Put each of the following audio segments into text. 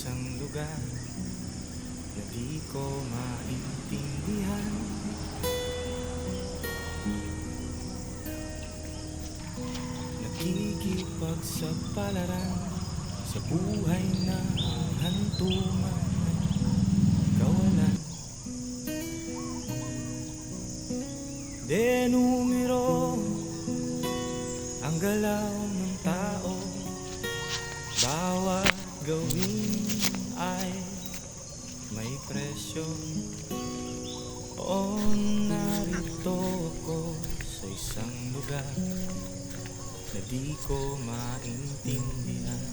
isang lugar na di ko maintindihan. Nakikipagsapalaran sa buhay na ang hantungan ay kawalan. De numero ang galaw ng tao, bawat gawin ay may presyo. Oo, narito ako sa isang lugar na di ko maintindihan.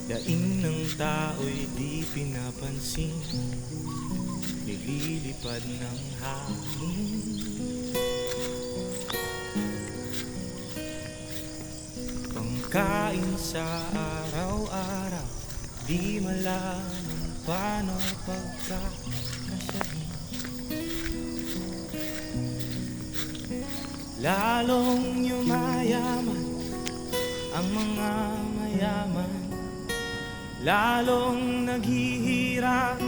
Daing ng tao'y di pinapansin, nililipad ng hangin. Pangkain sa araw-araw, di malaman paano pagkakasyahin. Lalong yumayaman ang mga mayaman, lalong naghihirap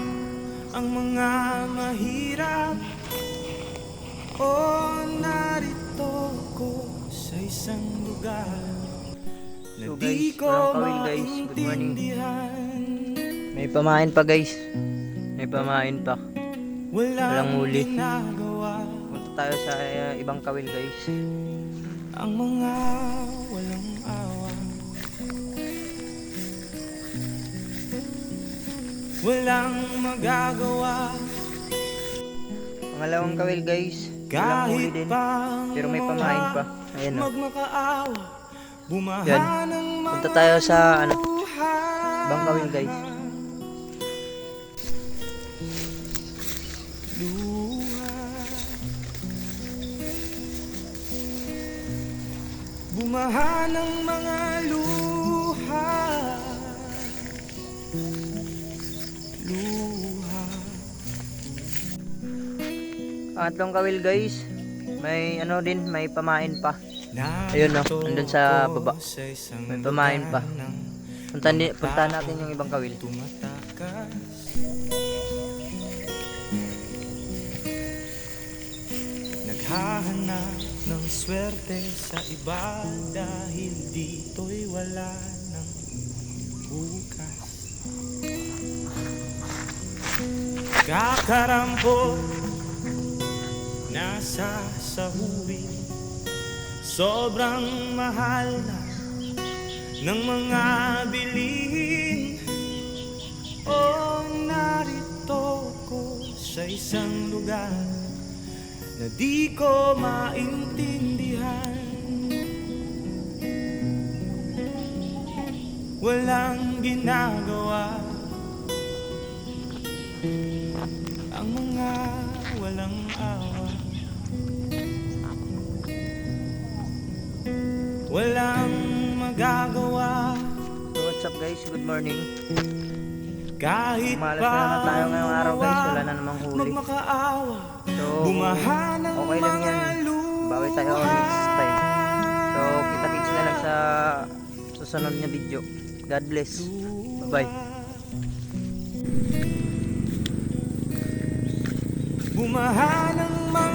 ang mga mahirap. Oh, narito ko sa isang lugar na So di guys, ko walang kawin guys. Good morning. maintindihan. May pamain pa guys. May pamain pa. Walang huli. Ginagawa Punta tayo sa ibang kawil guys. ang mga walang awa. Walang magagawa Pangalawang kawil guys. Walang huli kahit din. pa Pero may pamain pa. Ayan o. magmakaawa. Bumaha Yan. ng Punta tayo sa ano, buhay. ibang kawil guys. Luha. Bumaha ng mga luha. Luha. Pangatlong kawil guys. May ano din, may pamain pa. Ayun o, andun sa baba. May pamain pa. Punta natin yung ibang kawil. Tumatakas. Naghahanap ng swerte sa iba dahil dito'y wala ng bukas. Kakarampot nasa sahurin, sobrang mahal na ng mga bilihin. Oh, narito ko sa isang lugar na di ko maintindihan. Walang ginagawa ang mga walang awa. Walang magagawa So what's up guys, good morning. kahit Malas pa na naman tayo ngayong araw guys, wala na namang huli. magmakaawa. So Bumaha ng okay lang yan, bawi tayo next time. So kita-kits na lang sa susunod na video. God bless, bye bye. Bumaha ng mga